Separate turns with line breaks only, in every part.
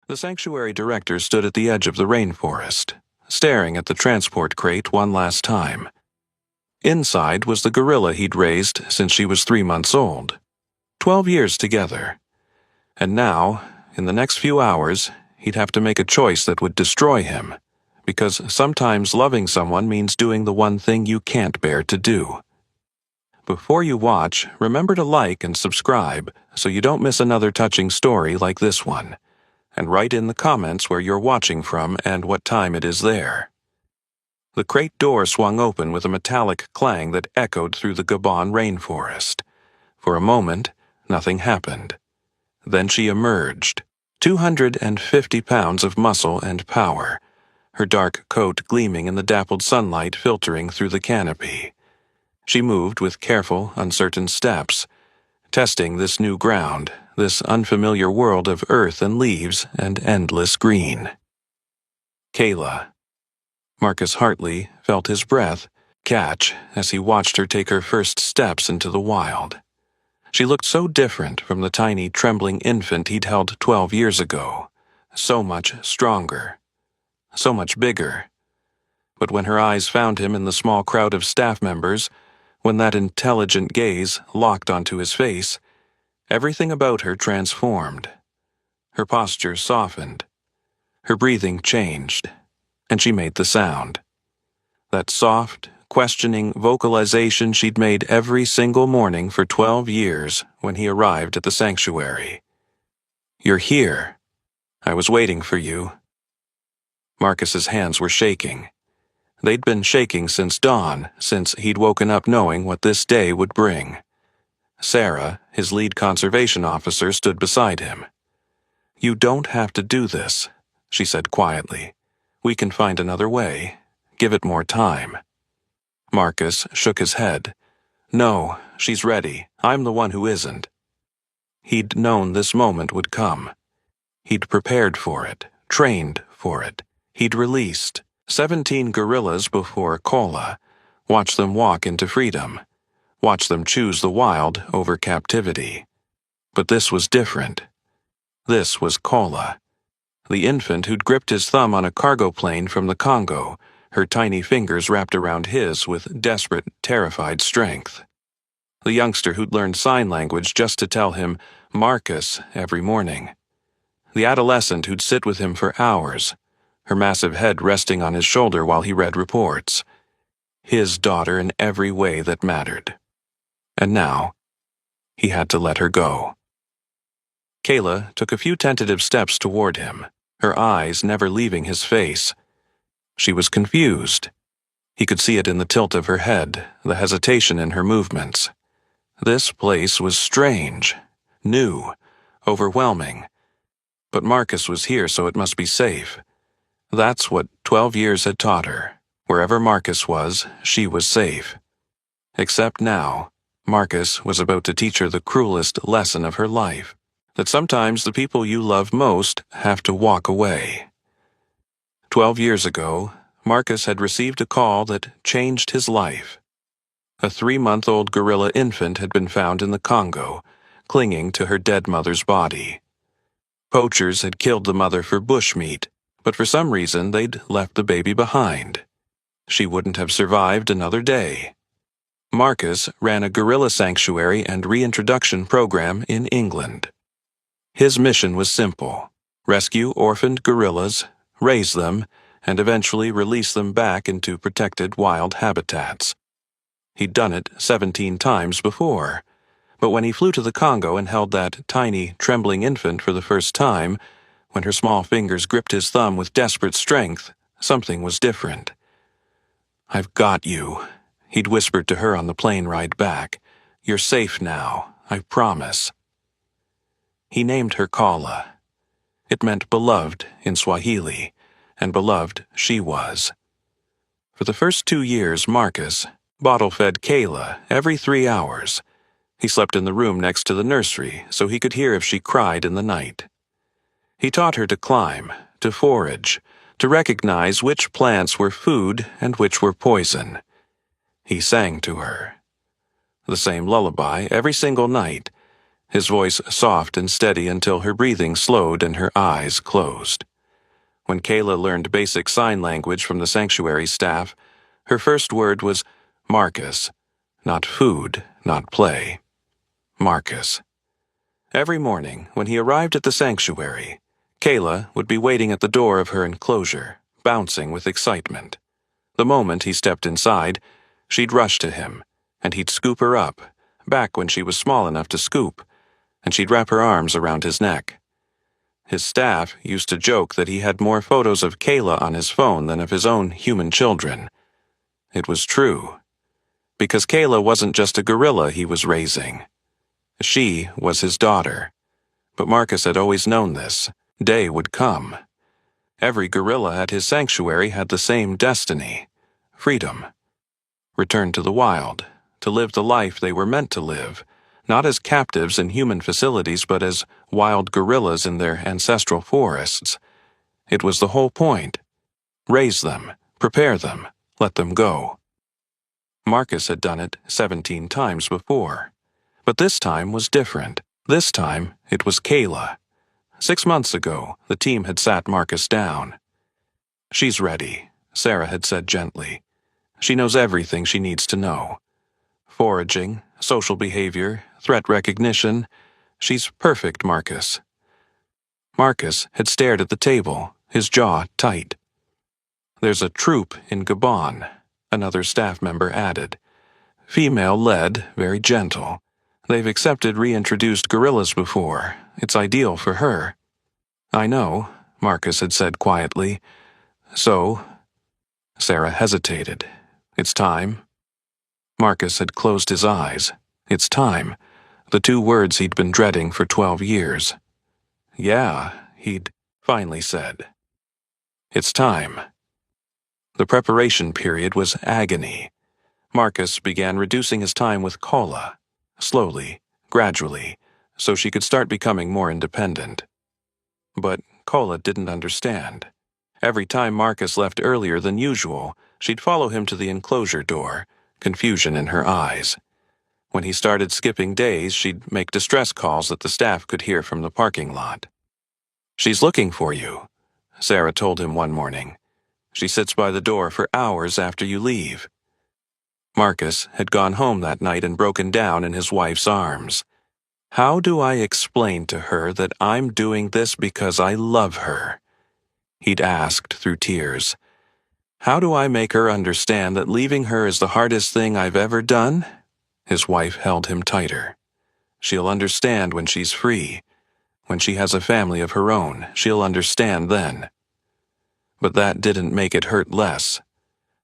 The sanctuary director stood at the edge of the rainforest, staring at the transport crate one last time. Inside was the gorilla he'd raised since she was 3 months old. 12 years together. And now, in the next few hours, he'd have to make a choice that would destroy him, because sometimes loving someone means doing the one thing you can't bear to do. Before you watch, remember to like and subscribe so you don't miss another touching story like this one. And write in the comments where you're watching from and what time it is there. The crate door swung open with a metallic clang that echoed through the Gabon rainforest. For a moment, nothing happened. Then she emerged, 250 pounds of muscle and power, her dark coat gleaming in the dappled sunlight filtering through the canopy. She moved with careful, uncertain steps, testing this new ground, this unfamiliar world of earth and leaves and endless green. Kayla. Marcus Hartley felt his breath catch as he watched her take her first steps into the wild. She looked so different from the tiny, trembling infant he'd held 12 years ago. So much stronger. So much bigger. But when her eyes found him in the small crowd of staff members, when that intelligent gaze locked onto his face, everything about her transformed. Her posture softened. Her breathing changed, and she made the sound. That soft, questioning vocalization she'd made every single morning for 12 years when he arrived at the sanctuary. "You're here. I was waiting for you." Marcus's hands were shaking. They'd been shaking since dawn, since he'd woken up knowing what this day would bring. Sarah, his lead conservation officer, stood beside him. "You don't have to do this," she said quietly. "We can find another way. Give it more time." Marcus shook his head. "No, she's ready. I'm the one who isn't." He'd known this moment would come. He'd prepared for it, trained for it. He'd released 17 gorillas before Kola, watched them walk into freedom, watched them choose the wild over captivity. But this was different. This was Kola, the infant who'd gripped his thumb on a cargo plane from the Congo, her tiny fingers wrapped around his with desperate, terrified strength. The youngster who'd learned sign language just to tell him Marcus every morning. The adolescent who'd sit with him for hours, her massive head resting on his shoulder while he read reports. His daughter in every way that mattered. And now, he had to let her go. Kayla took a few tentative steps toward him, her eyes never leaving his face. She was confused. He could see it in the tilt of her head, the hesitation in her movements. This place was strange, new, overwhelming. But Marcus was here, so it must be safe. That's what 12 years had taught her. Wherever Marcus was, she was safe. Except now, Marcus was about to teach her the cruelest lesson of her life, that sometimes the people you love most have to walk away. 12 years ago, Marcus had received a call that changed his life. A 3-month-old gorilla infant had been found in the Congo, clinging to her dead mother's body. Poachers had killed the mother for bushmeat, but for some reason they'd left the baby behind. She wouldn't have survived another day. Marcus ran a gorilla sanctuary and reintroduction program in England. His mission was simple: rescue orphaned gorillas, raise them, and eventually release them back into protected wild habitats. He'd done it 17 times before, but when he flew to the Congo and held that tiny, trembling infant for the first time, when her small fingers gripped his thumb with desperate strength, something was different. "I've got you," he'd whispered to her on the plane ride back. "You're safe now, I promise." He named her Kala. It meant beloved in Swahili, and beloved she was. For the first 2 years, Marcus bottle-fed Kayla every 3 hours. He slept in the room next to the nursery so he could hear if she cried in the night. He taught her to climb, to forage, to recognize which plants were food and which were poison. He sang to her. The same lullaby every single night, his voice soft and steady until her breathing slowed and her eyes closed. When Kayla learned basic sign language from the sanctuary staff, her first word was Marcus. Not food, not play. Marcus. Every morning, when he arrived at the sanctuary, Kayla would be waiting at the door of her enclosure, bouncing with excitement. The moment he stepped inside, she'd rush to him, and he'd scoop her up, back when she was small enough to scoop, and she'd wrap her arms around his neck. His staff used to joke that he had more photos of Kayla on his phone than of his own human children. It was true, because Kayla wasn't just a gorilla he was raising. She was his daughter. But Marcus had always known this. Day would come. Every gorilla at his sanctuary had the same destiny: freedom. Return to the wild, to live the life they were meant to live, not as captives in human facilities but as wild gorillas in their ancestral forests. It was the whole point. Raise them, prepare them, let them go. Marcus had done it 17 times before. But this time was different. This time, it was Kayla. 6 months ago, the team had sat Marcus down. "She's ready," Sarah had said gently. "She knows everything she needs to know. Foraging, social behavior, threat recognition. She's perfect, Marcus." Marcus had stared at the table, his jaw tight. "There's a troop in Gabon," another staff member added. "Female-led, very gentle. They've accepted reintroduced gorillas before. It's ideal for her." "I know," Marcus had said quietly. "So?" Sarah hesitated. "It's time." Marcus had closed his eyes. "It's time." The 2 words he'd been dreading for 12 years. "Yeah," he'd finally said. "It's time." The preparation period was agony. Marcus began reducing his time with Kola. Slowly, gradually, so she could start becoming more independent. But Kola didn't understand. Every time Marcus left earlier than usual, she'd follow him to the enclosure door, confusion in her eyes. When he started skipping days, she'd make distress calls that the staff could hear from the parking lot. "She's looking for you," Sarah told him one morning. "She sits by the door for hours after you leave." Marcus had gone home that night and broken down in his wife's arms. "How do I explain to her that I'm doing this because I love her?" he'd asked through tears. "How do I make her understand that leaving her is the hardest thing I've ever done?" His wife held him tighter. "She'll understand when she's free. When she has a family of her own, she'll understand then." But that didn't make it hurt less.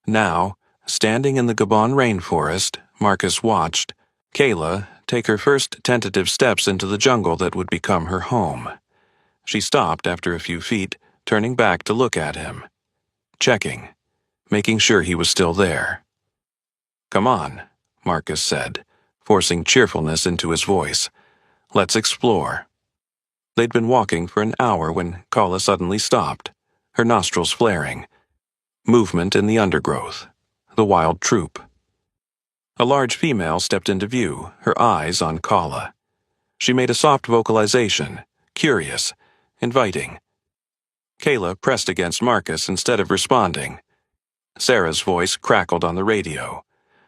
Now, standing in the Gabon rainforest, Marcus watched Kayla take her first tentative steps into the jungle that would become her home. She stopped after a few feet, turning back to look at him. Checking, making sure he was still there. "Come on," Marcus said, forcing cheerfulness into his voice. "Let's explore." They'd been walking for an hour when Kala suddenly stopped, her nostrils flaring. Movement in the undergrowth. The wild troop. A large female stepped into view, her eyes on Kala. She made a soft vocalization, curious, inviting. Kayla pressed against Marcus instead of responding. Sarah's voice crackled on the radio.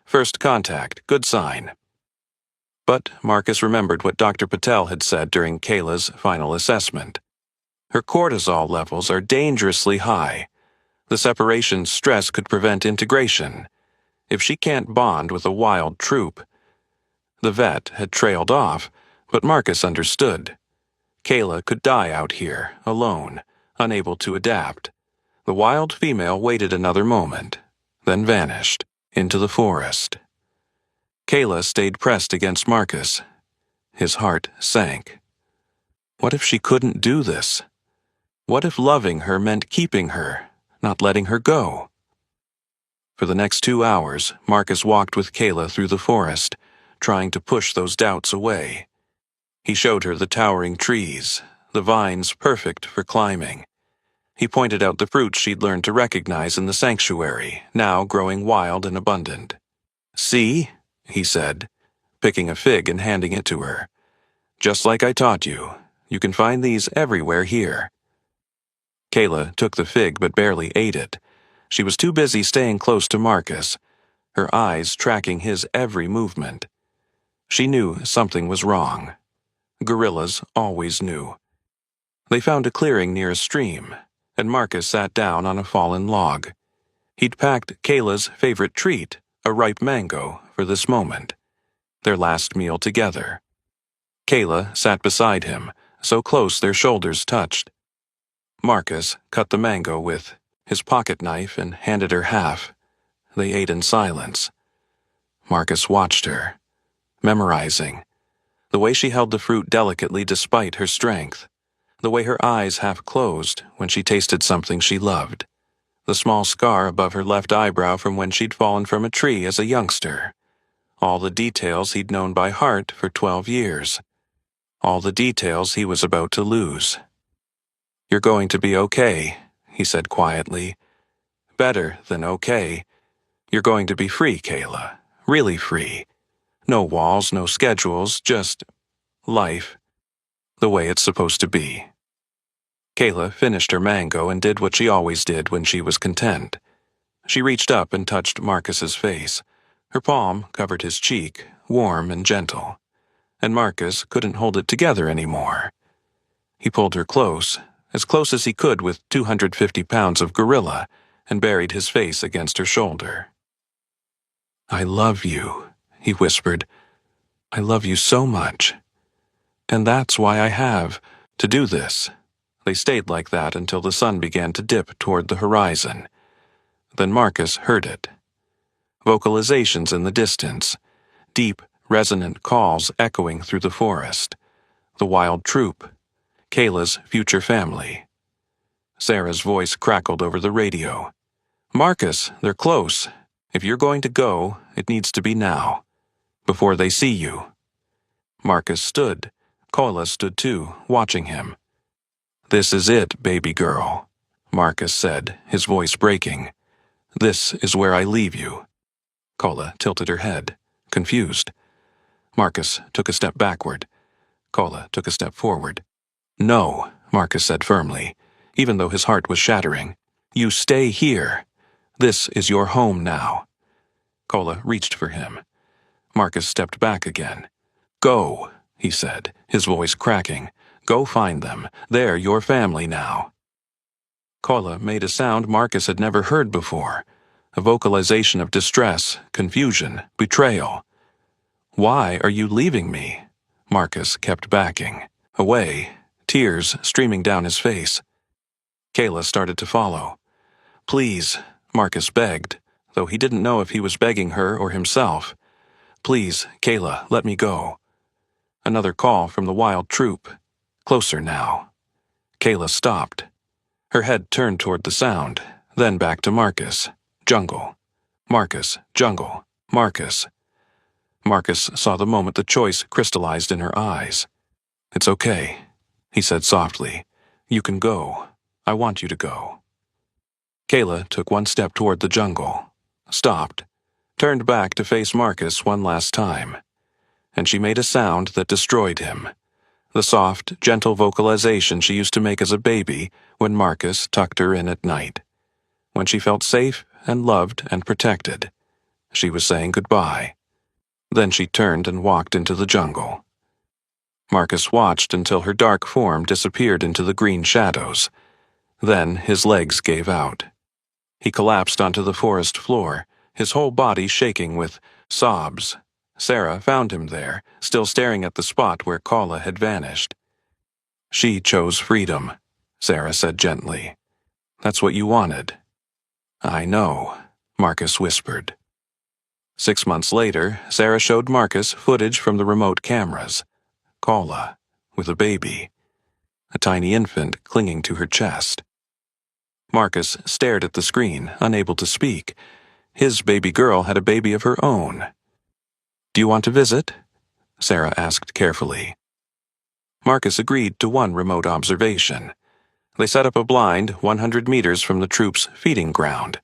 "First contact, good sign." But Marcus remembered what Dr. Patel had said during Kayla's final assessment. Her cortisol levels are dangerously high. The separation stress could prevent integration. If she can't bond with a wild troop. The vet had trailed off, but Marcus understood. Kayla could die out here, alone, unable to adapt. The wild female waited another moment, then vanished, into the forest. Kayla stayed pressed against Marcus. His heart sank. What if she couldn't do this? What if loving her meant keeping her, not letting her go? For the next 2 hours, Marcus walked with Kayla through the forest, trying to push those doubts away. He showed her the towering trees, the vines perfect for climbing. He pointed out the fruits she'd learned to recognize in the sanctuary, now growing wild and abundant. "See?" he said, picking a fig and handing it to her. Just like I taught you. You can find these everywhere here. Kayla took the fig but barely ate it. She was too busy staying close to Marcus, her eyes tracking his every movement. She knew something was wrong. Gorillas always knew. They found a clearing near a stream, and Marcus sat down on a fallen log. He'd packed Kayla's favorite treat, a ripe mango, for this moment, their last meal together. Kayla sat beside him, so close their shoulders touched. Marcus cut the mango with his pocket knife and handed her half. They ate in silence. Marcus watched her, memorizing. The way she held the fruit delicately despite her strength. The way her eyes half closed when she tasted something she loved. The small scar above her left eyebrow from when she'd fallen from a tree as a youngster. All the details he'd known by heart for 12 years. All the details he was about to lose. "You're going to be okay," he said quietly. "Better than okay. You're going to be free, Kayla. Really free. No walls, no schedules, just life. The way it's supposed to be." Kayla finished her mango and did what she always did when she was content. She reached up and touched Marcus's face. Her palm covered his cheek, warm and gentle. And Marcus couldn't hold it together anymore. He pulled her close as he could with 250 pounds of gorilla, and buried his face against her shoulder. "I love you," he whispered. "I love you so much. And that's why I have to do this." They stayed like that until the sun began to dip toward the horizon. Then Marcus heard it. Vocalizations in the distance, deep, resonant calls echoing through the forest. The wild troop, Kayla's future family. Sarah's voice crackled over the radio. "Marcus, they're close. If you're going to go, it needs to be now, before they see you." Marcus stood. Kayla stood too, watching him. "This is it, baby girl," Marcus said, his voice breaking. "This is where I leave you." Kayla tilted her head, confused. Marcus took a step backward. Kayla took a step forward. "No," Marcus said firmly, even though his heart was shattering. "You stay here. This is your home now." Kayla reached for him. Marcus stepped back again. "Go," he said, his voice cracking. "Go find them. They're your family now." Kayla made a sound Marcus had never heard before, a vocalization of distress, confusion, betrayal. "Why are you leaving me?" Marcus kept backing, away, tears streaming down his face. Kayla started to follow. "Please," Marcus begged, though he didn't know if he was begging her or himself. "Please, Kayla, let me go." Another call from the wild troop. Closer now. Kayla stopped. Her head turned toward the sound, then back to Marcus. Jungle. Marcus, jungle, Marcus. Marcus saw the moment the choice crystallized in her eyes. "It's okay," he said softly. "You can go. I want you to go." Kayla took one step toward the jungle, stopped, turned back to face Marcus one last time. And she made a sound that destroyed him. The soft, gentle vocalization she used to make as a baby when Marcus tucked her in at night. When she felt safe and loved and protected. She was saying goodbye. Then she turned and walked into the jungle. Marcus watched until her dark form disappeared into the green shadows. Then his legs gave out. He collapsed onto the forest floor, his whole body shaking with sobs. Sarah found him there, still staring at the spot where Kayla had vanished. "She chose freedom," Sarah said gently. "That's what you wanted." "I know," Marcus whispered. 6 months later, Sarah showed Marcus footage from the remote cameras. Kayla, with a baby. A tiny infant clinging to her chest. Marcus stared at the screen, unable to speak. His baby girl had a baby of her own. "Do you want to visit?" Sarah asked carefully. Marcus agreed to one remote observation. They set up a blind 100 meters from the troops' feeding ground,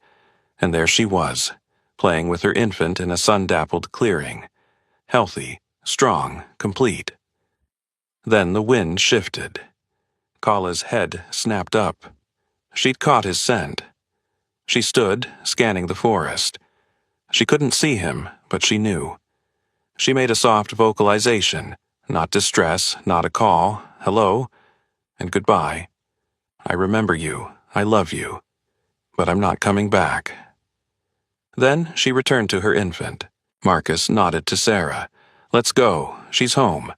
and there she was, playing with her infant in a sun-dappled clearing. Healthy, strong, complete. Then the wind shifted. Kala's head snapped up. She'd caught his scent. She stood, scanning the forest. She couldn't see him, but she knew. She made a soft vocalization, not distress, not a call, hello, and goodbye. I remember you, I love you, but I'm not coming back. Then she returned to her infant. Marcus nodded to Sarah. Let's go, she's home.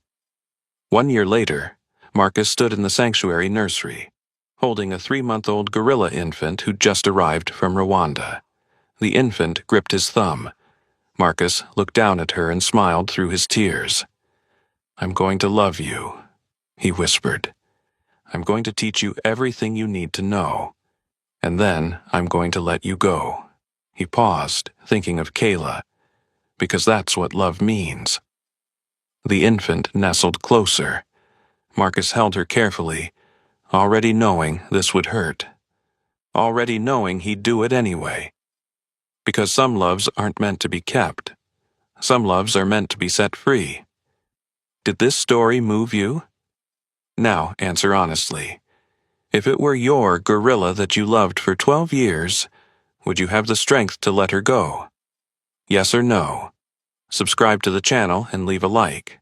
1 year later, Marcus stood in the sanctuary nursery, holding a 3-month-old gorilla infant who'd just arrived from Rwanda. The infant gripped his thumb. Marcus looked down at her and smiled through his tears. I'm going to love you, he whispered. I'm going to teach you everything you need to know. And then I'm going to let you go. He paused, thinking of Kayla, because that's what love means. The infant nestled closer. Marcus held her carefully, already knowing this would hurt. Already knowing he'd do it anyway. Because some loves aren't meant to be kept. Some loves are meant to be set free. Did this story move you? Now answer honestly. If it were your gorilla that you loved for 12 years, would you have the strength to let her go? Yes or no? Subscribe to the channel and leave a like.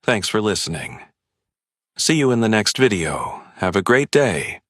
Thanks for listening. See you in the next video. Have a great day.